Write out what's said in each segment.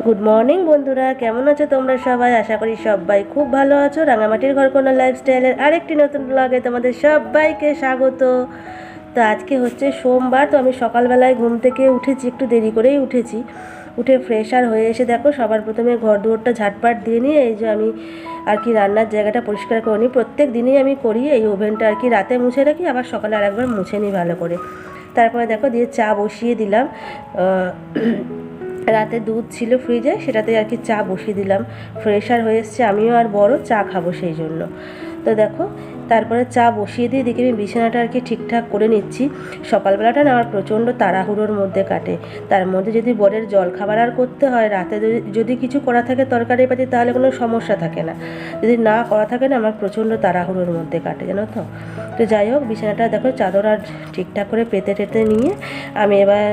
Good morning বন্ধুরা, কেমন আছো তোমরা সবাই? আশা করি সবাই খুব ভালো আছো। রাঙামাটির ঘরকন্যা লাইফস্টাইলের আরেকটি নতুন ব্লগে তোমাদের সবাইকে স্বাগত। তো আজকে হচ্ছে সোমবার। তো আমি সকালবেলায় ঘুম থেকে উঠেছি, একটু দেরি করেই উঠেছি। উঠে ফ্রেশ আর হয়ে এসে দেখো সবার প্রথমে ঘর দুয়ারটা ঝাটপাট দিয়ে নিয়ে এই যে আমি আর কি রান্নার জায়গাটা পরিষ্কার করে নিই। প্রত্যেক দিনই আমি করি। এই ওভেনটা আর কি রাতে মুছে রাখি, আবার সকালে আরেকবার মুছে নিই ভালো করে। তারপরে দেখো দিয়ে চা বসিয়ে দিলাম। রাতে দুধ ছিল ফ্রিজে, সেটাতে আর কি চা বসিয়ে দিলাম। ফ্রেশার হয়ে এসছে, আমিও আর বড় চা খাবো সেই জন্য। তো দেখো তারপরে চা বসিয়ে দিয়ে দেখি আমি বিছানাটা আর কি ঠিকঠাক করে নিচ্ছি। সকালবেলাটা না আমার প্রচণ্ড তাড়াহুড়োর মধ্যে কাটে। তার মধ্যে যদি বরের জল খাবার আর করতে হয়, রাতে যদি কিছু করা থাকে তরকারি পাতি, তাহলে কোনো সমস্যা থাকে না। যদি না করা থাকে না, আমার প্রচণ্ড তাড়াহুড়োর মধ্যে কাটে, জানো তো। তো যাই হোক, বিছানাটা দেখো চাদর আর ঠিকঠাক করে পেতে টেতে নিয়ে আমি এবার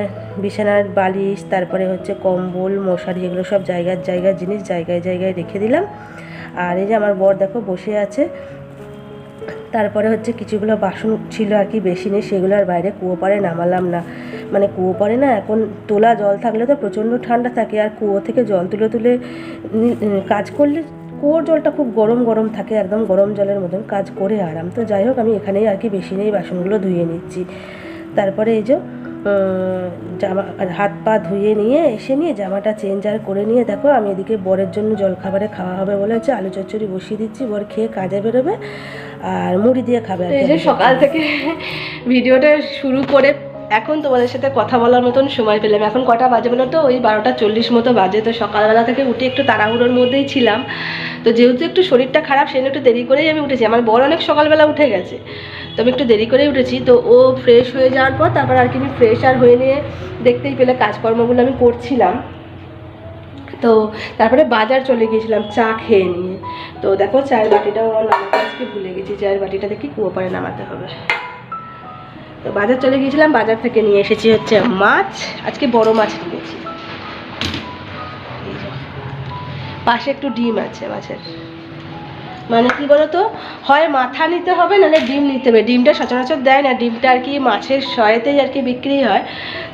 বিছানার বালিশ, তারপরে হচ্ছে কম্বল, মশারি, এগুলো সব জায়গার জিনিস জায়গায় জায়গায় রেখে দিলাম। আর এই যে আমার বর দেখো বসে আছে। তারপরে হচ্ছে কিছুগুলো বাসন ছিল আর কি, বেশি নেই, সেগুলো আর বাইরে কুয়ো পাড়ে নামালাম না। মানে কুয়ো পাড়ে না এখন তোলা জল থাকলে তো প্রচণ্ড ঠান্ডা থাকে, আর কুয়ো থেকে জল তুলে তুলে কাজ করলে কুয়োর জলটা খুব গরম গরম থাকে, একদম গরম জলের মতন, কাজ করে আরাম। তো যাই হোক, আমি এখানেই আর কি বেশি নেই বাসনগুলো ধুয়ে নিচ্ছি। তারপরে এই যে জামা হাত পা ধুয়ে নিয়ে এসে নিয়ে জামাটা চেঞ্জ আর করে নিয়ে দেখো আমি এদিকে বরের জন্য জলখাবারে খাওয়া হবে বলে হচ্ছে আলু চচ্চড়ি বসিয়ে দিচ্ছি। বর খেয়ে কাজে বেরোবে আর মুড়ি দিয়ে খাবে। এই যে সকাল থেকে ভিডিওটা শুরু করে এখন তোমাদের সাথে কথা বলার মতন সময় পেলাম। এখন কটা বাজে বলো তো? ওই 12:40 মতো বাজে। তো সকালবেলা থেকে উঠে একটু তাড়াহুড়োর মধ্যেই ছিলাম। তো যেহেতু একটু শরীরটা খারাপ, সেজন্য একটু দেরি করেই আমি উঠেছি। আমার বড় অনেক সকালবেলা উঠে গেছে, তো আমি একটু দেরি করেই উঠেছি। তো ও ফ্রেশ হয়ে যাওয়ার পর তারপর আর কি আমি ফ্রেশ আর হয়ে নিয়ে দেখতেই পেলে কাজকর্মগুলো আমি করছিলাম। তো তারপরে বাজার চলে গিয়েছিলাম চা খেয়ে নিয়ে। তো দেখো চায়ের বাটিটাও আমার নামাতে আজকে ভুলে গেছি। চায়ের বাটিটা দেখি কুয়ো পাড়ে নামাতে হবে। তো বাজার চলে গিয়েছিলাম, বাজার থেকে নিয়ে এসেছি হচ্ছে মাছ। আজকে বড় মাছ নিয়েছি। পাশে একটু ডিম আছে মাছের। মানে কি বলতো, হয় মাথা নিতে হবে নাহলে ডিম নিতে হবে। ডিমটা সচরাচর দেয় না, ডিমটা আর কি মাছের শয়েতেই আর কি বিক্রি হয়।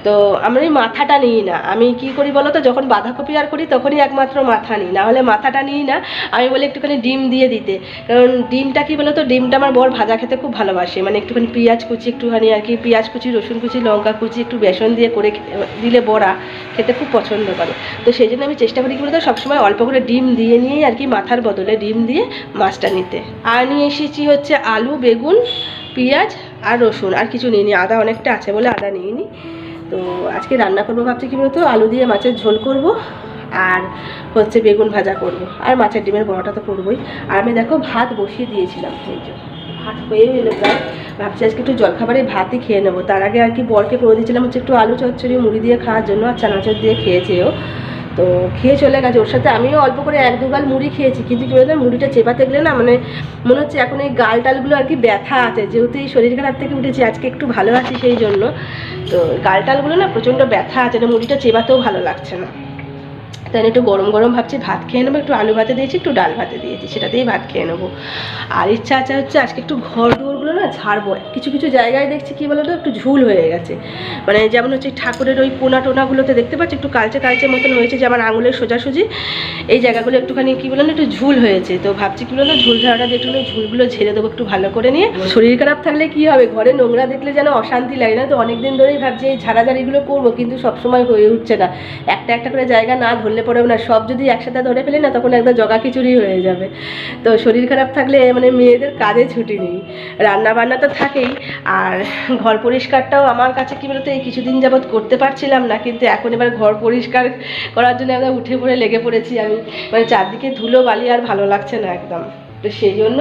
তো আমি মাথাটা নিই না। আমি কি করি বলো তো, যখন বাঁধাকপি আর করি তখনই একমাত্র মাথা নিই, না হলে মাথাটা নিই না। আমি বলি একটুখানি ডিম দিয়ে দিতে, কারণ ডিমটা কি বলো তো, ডিমটা আমার বর ভাজা খেতে খুব ভালোবাসে। মানে একটুখানি পেঁয়াজ কুচি, একটুখানি আর কি পেঁয়াজ কুচি, রসুন কুচি, লঙ্কা কুচি, একটু বেসন দিয়ে করে দিলে বড়া খেতে খুব পছন্দ করে। তো সেই জন্য আমি চেষ্টা করি কি বলতো, সবসময় অল্প করে ডিম দিয়ে নিয়েই আর কি মাথার বদলে ডিম দিয়ে মাছটা নিতে। আর নিয়ে এসেছি হচ্ছে আলু, বেগুন, পেঁয়াজ আর রসুন। আর কিছু নিইনি, আদা অনেকটা আছে বলে আদা নিইনি। তো আজকে রান্না করবো ভাবছি কি বলতো, আলু দিয়ে মাছের ঝোল করব, আর হচ্ছে বেগুন ভাজা করব, আর মাছের ডিমের বড়াটা তো করবোই। আর আমি দেখো ভাত বসিয়ে দিয়েছিলাম, এই যে ভাত হয়ে এলো প্রায়। ভাবছি আজকে একটু জলখাবারে ভাতই খেয়ে নেবো। তার আগে আর কি বরকে করে দিয়েছিলাম হচ্ছে একটু আলু চচ্চড়ি মুড়ি দিয়ে খাওয়ার জন্য, আর চানাচুর দিয়ে খেয়েছেও। তো খেয়ে চলে গেছে। ওর সাথে আমিও অল্প করে 1-2 গাল মুড়ি খেয়েছি, কিন্তু কী বলতো, মুড়িটা চেপাতে গেলে না মানে মনে হচ্ছে এখন এই গাল টালগুলো আর কি ব্যথা আছে। যেহেতু এই শরীর খারাপ থেকে উঠেছি, আজকে একটু ভালো আছি সেই জন্য। তো গাল টালগুলো না প্রচণ্ড ব্যথা আছে, না মুড়িটা চেবাতেও ভালো লাগছে না। তাই একটু গরম গরম ভাবছি ভাত খেয়ে নেবো। একটু আলু ভাতে দিয়েছি, একটু ডাল ভাতে দিয়েছি, সেটাতেই ভাত খেয়ে নেবো। আর ইচ্ছা আছে হচ্ছে আজকে একটু ঘর দুয়ারগুলো না ঝাড়বো। কিছু কিছু জায়গায় দেখছি কি বলো তো, একটু ঝুল হয়ে গেছে। মানে যেমন হচ্ছে ঠাকুরের ওই কোনা টোনাগুলোতে দেখতে পাচ্ছি একটু কালচে কালচে মতন হয়েছে, যে আমার আঙুলের সোজাসুজি এই জায়গাগুলো একটুখানি কি বলো না, একটু ঝুল হয়েছে। তো ভাবছি কি বলো না, ঝুল ঝাড়াটা দিয়ে একটু ঝুলগুলো ঝেড়ে দেবো একটু ভালো করে নিয়ে। শরীর খারাপ থাকলে কি হবে, ঘরে নোংরা দেখলে যেন অশান্তি লাগে, না তো অনেকদিন ধরেই ভাবছি এই ঝাড়াঝাড়িগুলো করবো, কিন্তু সবসময় হয়ে উঠছে না। একটা একটা করে জায়গা না ধরলে পড়েও না, সব যদি একসাথে ধরে ফেলি না, তখন একদম জগা খিচুড়ি হয়ে যাবে। তো শরীর খারাপ থাকলে মানে মেয়েদের কাজে ছুটি নেই, রান্না বান্না তো থাকেই। আর ঘর পরিষ্কারটাও আমার কাছে কি বলতো, এই কিছুদিন যাবৎ করতে পারছিলাম না, কিন্তু এখন এবার ঘর পরিষ্কার করার জন্য একদম উঠে পড়ে লেগে পড়েছি আমি। মানে চারদিকে ধুলো বালি, আর ভালো লাগছে না একদম। তো সেই জন্য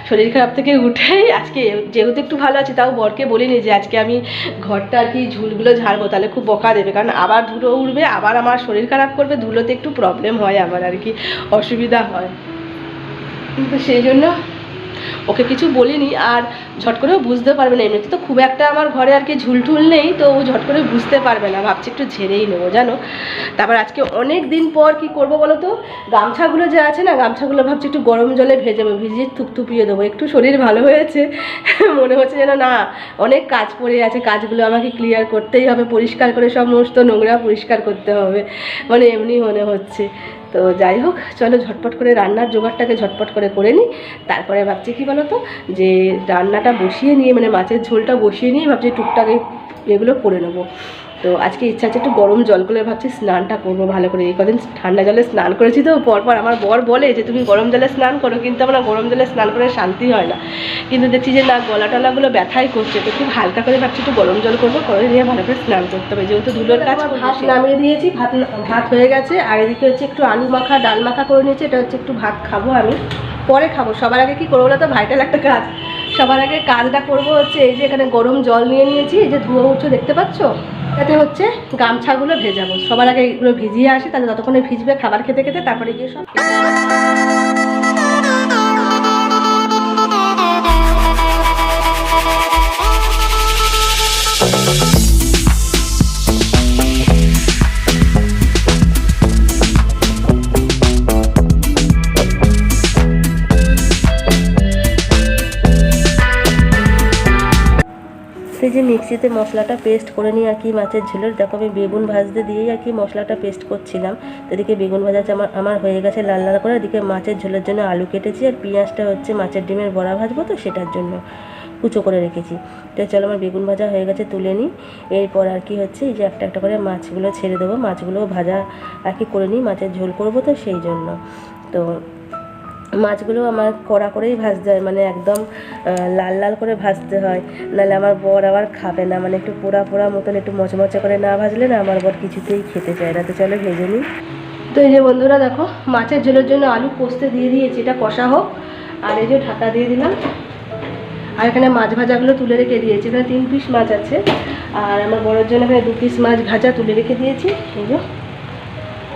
শরীর খারাপ থেকে উঠেই আজকে যেহেতু একটু ভালো আছি, তাও বরকে বলিনি যে আজকে আমি ঘরটা আর কি ঝুলগুলো ঝাড়বো, তাহলে খুব বকা দেবে, কারণ আবার ধুলো উঠবে, আবার আমার শরীর খারাপ করবে, ধুলোতে একটু প্রবলেম হয় আমার আর কি, অসুবিধা হয়। কিন্তু সেই জন্য ওকে কিছু বলিনি। আর ঝট করেও বুঝতে পারবে না, এমনিতে তো খুব একটা আমার ঘরে আর কি ঝুলঠুল নেই, তো ও ঝট করে বুঝতে পারবে না। ভাবছি একটু ঝেড়েই নেবো জানো। তারপর আজকে অনেক দিন পর কি করব বলো তো, গামছাগুলো যে আছে না, গামছাগুলো ভাবছি একটু গরম জলে ভেজাবো, ভিজিয়ে থুপথুপিয়ে দেবো। একটু শরীর ভালো হয়েছে, মনে হচ্ছে যেন না অনেক কাজ পড়ে আছে, কাজগুলো আমাকে ক্লিয়ার করতেই হবে, পরিষ্কার করে সমস্ত নোংরা পরিষ্কার করতে হবে, মানে এমনি মনে হচ্ছে। তো যাই হোক, চলো ঝটপট করে রান্নার জোগাড়টাকে ঝটপট করে নিই। তারপরে ভাবছি কি বলো তো, যে রান্নাটা বসিয়ে নিয়ে, মানে মাছের ঝোলটা বসিয়ে নিয়ে ভাবছি টুকটাক এগুলো করে নেবো। তো আজকে ইচ্ছা আছে একটু গরম জল করে ভাবছি স্নানটা করবো ভালো করে। এই কদিন ঠান্ডা জলে স্নান করেছি তো, পরপর আমার বর বলে যে তুমি গরম জলে স্নান করো, কিন্তু আমার গরম জলে স্নান করে শান্তি হয় না। কিন্তু দেখছি যে না, গলা টলাগুলো ব্যথাই করছে, তো খুব হালকা করে ভাবছি একটু গরম জল করবো, করে নিয়ে ভালো করে স্নান করতে হবে, যেহেতু ধুলোর কাজ। ভাত নামিয়ে দিয়েছি, ভাত হয়ে গেছে। আর এদিকে হচ্ছে একটু আলু মাখা ডাল মাখা করে নিয়েছি, এটা হচ্ছে একটু ভাত খাবো, আমি পরে খাবো। সবার আগে কি করবো বলো তো, ভাইটাল একটা কাজ। সবার আগে কাজটা করবো হচ্ছে এই যে এখানে গরম জল নিয়ে নিয়েছি, এই যে ধুয়ো উঠছে দেখতে পাচ্ছ, এতে হচ্ছে গামছাগুলো ভেজাবো। সবার আগে এগুলো ভিজিয়ে আসি, তাহলে ততক্ষণে ভিজবে খাবার খেতে খেতে, তারপরে গিয়ে সব। সেই যে মিক্সিতে মশলাটা পেস্ট করে নিই আর কি মাছের ঝোলের। দেখো আমি বেগুন ভাজতে দিয়েই আর কি মশলাটা পেস্ট করছিলাম। তো এদিকে বেগুন ভাজা আমার হয়ে গেছে লাল লাল করে। এদিকে মাছের ঝোলের জন্য আলু কেটেছি, আর পেঁয়াজটা হচ্ছে মাছের ডিমের বড়া ভাজবো, তো সেটার জন্য কুচো করে রেখেছি। তো চলো আমার বেগুন ভাজা হয়ে গেছে, তুলে নিই। এরপর আর কি হচ্ছে এই যে একটা একটা করে মাছগুলো ছেড়ে দেবো, মাছগুলো ভাজা আর কি করে নিই, মাছের ঝোল করবো তো সেই জন্য। তো মাছগুলো আমার কড়া করেই ভাজতে হয়, মানে একদম লাল লাল করে ভাজতে হয়, নাহলে আমার বর আবার খাবে না। মানে একটু পোড়া পোড়া মতন একটু মচমচে করে না ভাজলে না আমার বর কিছুতেই খেতে চায় না। তো চলো ভেজে নিই। তো এই যে বন্ধুরা দেখো, মাছের ঝোলের জন্য আলু পোস্তে দিয়ে দিয়েছি, এটা কষা হোক। আর এই যে ঢাকা দিয়ে দিলাম। আর এখানে মাছ ভাজাগুলো তুলে রেখে দিয়েছি, এখানে 3 পিস মাছ আছে, আর আমার বড়োর জন্য এখানে 2 পিস মাছ ভাজা তুলে রেখে দিয়েছি। এই যে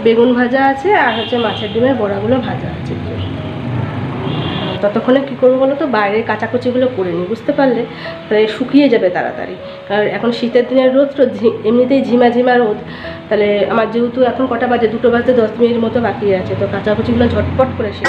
বেগুন ভাজা আছে, আর হচ্ছে মাছের ডিমের বড়াগুলো ভাজা আছে। ততক্ষণে কী করবো বলো তো, বাইরের কাঁচাকুচিগুলো করে নিই, বুঝতে পারলে, তাহলে শুকিয়ে যাবে তাড়াতাড়ি। কারণ এখন শীতের দিনের রোদ তো, এমনিতেই ঝিমা ঝিমা রোদ। তাহলে আমার যেহেতু এখন কটা বাজে, 2টো বাজতে 10 মিনিট মতো বাকি আছে, তো কাঁচাকুচিগুলো ঝটপট করে শেষ।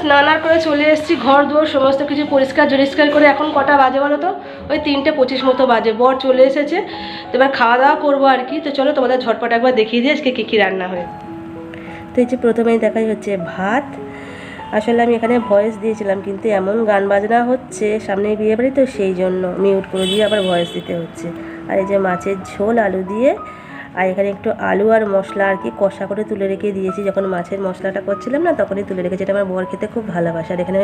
স্নান করে চলে এসেছি, ঘর দুয়ার সমস্ত কিছু পরিষ্কার করে। এখন কটা বাজে বলো তো, ওই 3:25 মতো বাজে। বর চলে এসেছে, তো এবার খাওয়া দাওয়া করবো আর কি। তো চলো তোমাদের ঝটপট একবার দেখিয়ে দিই আজকে কী কী রান্না হয়েছে। তো এই যে প্রথমেই দেখাই হচ্ছে ভাত। আসলে আমি এখানে ভয়েস দিয়েছিলাম, কিন্তু এমন গান বাজনা হচ্ছে সামনে বিয়ে বাড়ি, তো সেই জন্য মিউট করে দিয়ে আবার ভয়েস দিতে হচ্ছে। আর এই যে মাছের ঝোল আলু দিয়ে, আর এখানে একটু আলু আর মশলা আর কি কষা করে তুলে রেখে দিয়েছি, যখন মাছের মশলাটা করছিলাম না তখনই তুলে রেখেছি। এটা আমার বর খেতে খুব ভালোবাসে। আর এখানে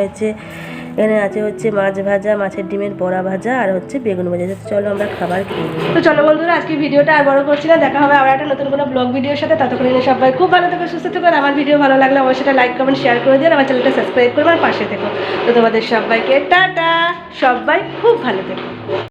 আছে হচ্ছে মাছ ভাজা, মাছের ডিমের বড়া ভাজা আর হচ্ছে বেগুন ভাজা। তো চলো আমরা খাবার খেয়ে নিই। তো চলো বন্ধুরা, আজকে ভিডিওটা আর বড় করছি না, দেখা হবে আবার একটা নতুন কোনো ব্লগ ভিডিওর সাথে। ততক্ষণ সবাই খুব ভালো থেকো, সুস্থ থেকো। আর আমার ভিডিও ভালো লাগলে অবশ্যই লাইক কমেন্ট শেয়ার করে দিও, আমার চ্যানেলটা সাবস্ক্রাইব করবে আর পাশে থেকো। তো তোমাদের সবাইকে টাটা, সবাই খুব ভালো থেকো।